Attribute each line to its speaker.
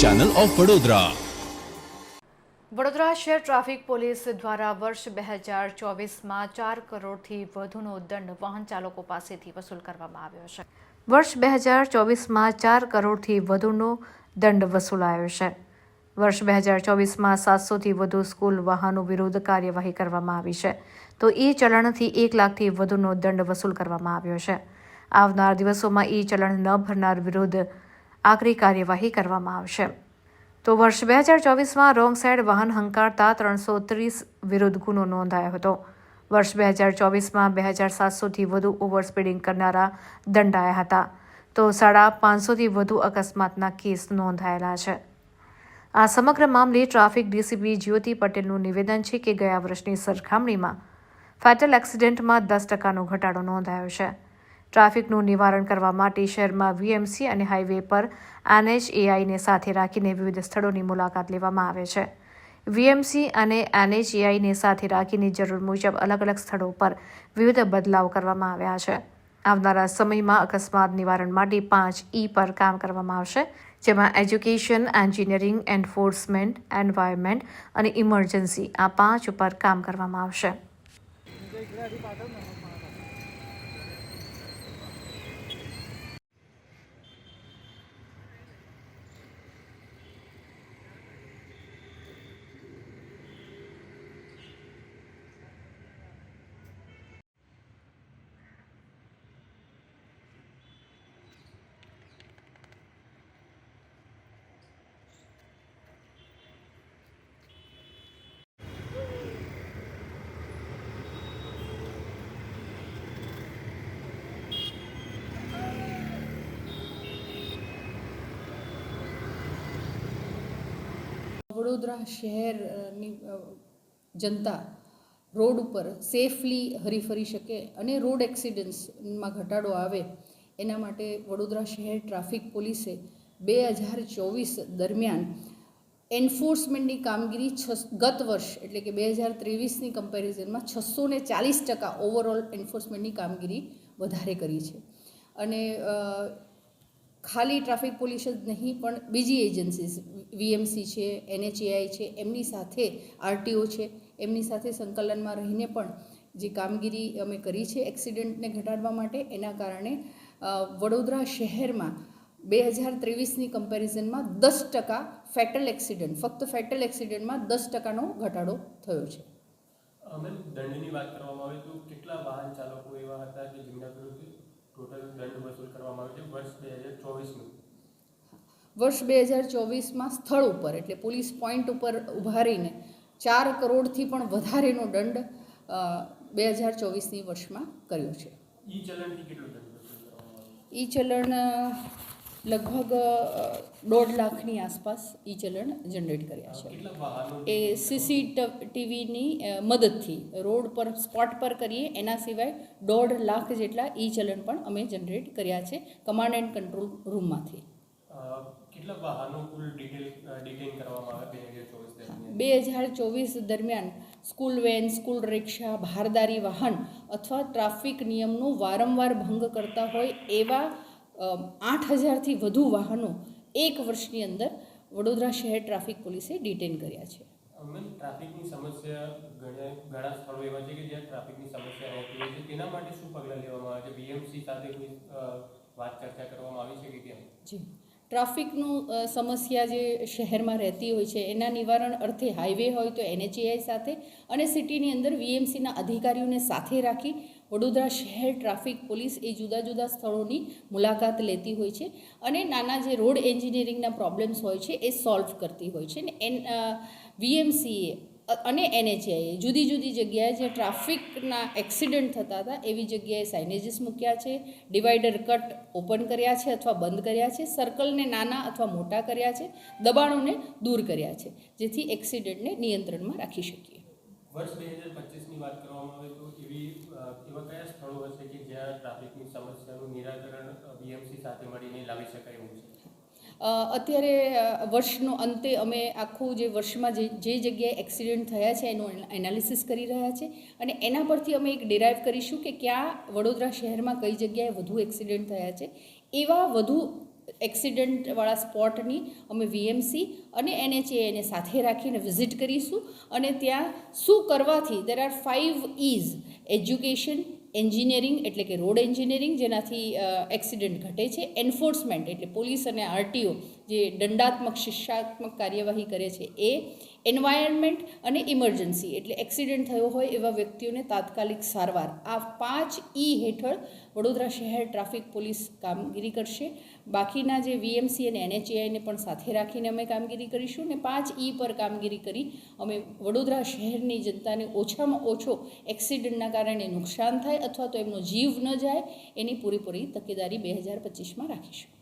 Speaker 1: Channel of Vadodara.
Speaker 2: Vadodara શહેર traffic police દ્વારા વર્ષ 2024માં 4 કરોડથી વધુનો દંડ વાહન ચાલકો પાસેથી વસૂલ કરવામાં આવ્યો છે. વર્ષ 2024માં 4 કરોડથી વધુનો દંડ વસૂલાયો છે. વર્ષ 2024માં 700થી વધુ સ્કૂલ વાહનો વિરુદ્ધ કાર્યવાહી કરવામાં આવી છે, તો ઈ ચલણથી 1 લાખથી વધુનો દંડ વસૂલ કરવામાં આવ્યો છે. આવનાર દિવસોમાં ઈ ચલણ ન ભરનાર વિરુદ્ધ આકરી કાર્યવાહી કરવામાં આવશે. તો વર્ષ 2024માં રોંગ સાઇડ વાહન હંકારતા 330 વિરુદ્ધ ગુનો નોંધાયો હતો. વર્ષ 2024માં 2700થી વધુ ઓવર સ્પીડિંગ કરનારા દંડાયા હતા, તો 550થી વધુ અકસ્માતના કેસ નોંધાયેલા છે. આ સમગ્ર મામલે ટ્રાફિક ડીસીપી જ્યોતિ પટેલનું નિવેદન છે કે ગયા વર્ષની સરખામણીમાં ફેટલ એક્સિડન્ટમાં 10%નો ઘટાડો નોંધાયો છે. ટ્રાફિકનું નિવારણ કરવા માટે શહેરમાં વીએમસી અને હાઈવે પર NHAIને સાથે રાખીને વિવિધ સ્થળોની મુલાકાત લેવામાં આવે છે. વીએમસી અને NHAIને સાથે રાખીને જરૂર મુજબ અલગ અલગ સ્થળો પર વિવિધ બદલાવ કરવામાં આવ્યા છે. આવનારા સમયમાં અકસ્માત નિવારણ માટે 5 E પર કામ કરવામાં આવશે, જેમાં એજ્યુકેશન, એન્જિનિયરિંગ, એન્ફોર્સમેન્ટ, એન્વાયરમેન્ટ અને ઇમરજન્સી આ 5 ઉપર કામ કરવામાં આવશે.
Speaker 3: વડોદરા શહેરની જનતા રોડ ઉપર સેફલી હરીફરી શકે અને રોડ એક્સિડન્ટ્સમાં ઘટાડો આવે એના માટે વડોદરા શહેર ટ્રાફિક પોલીસે 2024 દરમિયાન એન્ફોર્સમેન્ટની કામગીરી ગત વર્ષ એટલે કે 2023ની કમ્પેરિઝનમાં 640% ઓવરઓલ એન્ફોર્સમેન્ટની કામગીરી વધારે કરી છે. અને ખાલી ટ્રાફિક પોલીસ જ નહીં પણ બીજી એજન્સીઝ વીએમસી છે, NHAI છે, એમની સાથે RTO છે, એમની સાથે સંકલનમાં રહીને પણ જે કામગીરી અમે કરી છે એક્સિડન્ટને ઘટાડવા માટે, એના કારણે વડોદરા શહેરમાં 2023ની કમ્પેરિઝનમાં 10% ફેટલ એક્સિડન્ટ, ફક્ત ફેટલ એક્સિડન્ટમાં 10%નો ઘટાડો થયો છે.
Speaker 4: મેમ, દંડની વાત કરવામાં આવે તો કેટલા વાહન ચાલકો એવા હતા કે જેમના વિરુદ્ધ ટોટલ દંડ વસૂલ કરવામાં આવ્યો છે વર્ષ 2024માં?
Speaker 3: વર્ષ 2024માં સ્થળ ઉપર એટલે પોલીસ પોઈન્ટ ઉપર ઊભા રહીને 4 કરોડથી પણ વધારેનો દંડ 2024ની વર્ષમાં કર્યો છે.
Speaker 4: ઈ ચલણથી કેટલો દંડ વસૂલ કરવામાં આવ્યો?
Speaker 3: ઈ ચલણ લગભગ 1.5 લાખની આસપાસ ઈ ચલણ જનરેટ કર્યા છે.
Speaker 4: કેટલા વાહનો
Speaker 3: એ CCTVની મદદથી રોડ પર સ્પોટ પર કરીએ, એના સિવાય 1.5 લાખ જેટલા ઈ ચલણ પણ અમે જનરેટ કર્યા છે કમાન્ડ એન્ડ કંટ્રોલ રૂમમાંથી.
Speaker 4: કેટલા વાહનો કુલ ડિટેઇન કરવામાં આવ્યા
Speaker 3: 2024 દરમિયાન સ્કૂલ વેન, સ્કૂલ રિક્ષા, ભારદારી વાહન અથવા ટ્રાફિક નિયમનો વારંવાર ભંગ કરતા હોય એવા 8000થી વધુ વાહનો એક વર્ષની અંદર વડોદરા શહેર ટ્રાફિક પોલીસે ડિટેન કર્યા છે.
Speaker 4: ટ્રાફિકની સમસ્યા ઘણા સ્થળો એવા છે કે જ્યાં ટ્રાફિકની સમસ્યા રહેતી હોય છે, તેના માટે શું પગલાં લેવામાં આવે છે? વીએમસી સાથે કોઈ વાત ચર્ચા કરવામાં આવી છે કે કેમ?
Speaker 3: જી, ટ્રાફિકનું સમસ્યા જે શહેરમાં રહેતી હોય છે એના નિવારણ અર્થે હાઈવે હોય તો NHAI સાથે અને સિટીની અંદર વીએમસીના અધિકારીઓને સાથે રાખી વડોદરા શહેર ટ્રાફિક પોલીસ એ જુદા જુદા સ્થળોની મુલાકાત લેતી હોય છે અને નાના જે રોડ એન્જિનિયરિંગના પ્રોબ્લેમ્સ હોય છે એ સોલ્વ કરતી હોય છે. ને વીએમસીએ અને NHAI જુદી જુદી જગ્યાએ જે ટ્રાફિકના એક્સિડન્ટ થતા હતા એવી જગ્યાએ સાઇનેજીસ મૂક્યા છે, ડિવાઈડર કટ ઓપન કર્યા છે અથવા બંધ કર્યા છે, સર્કલને નાના અથવા મોટા કર્યા છે, દબાણોને દૂર કર્યા છે, જેથી એક્સિડન્ટને નિયંત્રણમાં રાખી શકીએ.
Speaker 4: વર્ષ 2025ની વાત કરવામાં આવે તો એવા કયા સ્થળો હશે કે જ્યાં ટ્રાફિકની સમસ્યાનું નિરાકરણ વીએમસી સાથે મળીને લાવી શકાય એવું છે?
Speaker 3: અત્યારે વર્ષનો અંતે અમે આખું જે વર્ષમાં જે જગ્યાએ એક્સિડન્ટ થયા છે એનું એનાલિસિસ કરી રહ્યા છે અને એના પરથી અમે એક ડિરાઈવ કરીશું કે ક્યાં વડોદરા શહેરમાં કઈ જગ્યાએ વધુ એક્સિડન્ટ થયા છે. એવા વધુ એક્સિડન્ટવાળા સ્પોટની અમે વીએમસી અને NHAIને સાથે રાખીને વિઝિટ કરીશું અને ત્યાં શું કરવાથી there are 5 E's: education, engineering એટલે કે રોડ એન્જિનિયરિંગ જેનાથી એક્સિડન્ટ ઘટે છે, એન્ફોર્સમેન્ટ એટલે પોલીસ અને RTO જે દંડાત્મક શિક્ષાત્મક કાર્યવાહી કરે છે એ, એન્વાયરમેન્ટ અને ઇમરજન્સી એટલે એક્સિડન્ટ થયો હોય એવા વ્યક્તિઓને તાત્કાલિક સારવાર. આ 5 E હેઠળ વડોદરા શહેર ટ્રાફિક પોલીસ કામગીરી કરશે. બાકીના જે વીએમસી અને NHAIને પણ સાથે રાખીને અમે કામગીરી કરીશું અને 5 E પર કામગીરી કરી અમે વડોદરા શહેરની જનતાને ઓછામાં ઓછો એક્સિડન્ટના કારણે નુકસાન થાય અથવા તો એમનો જીવ ન જાય એની પૂરેપૂરી તકેદારી 2025માં રાખીશું.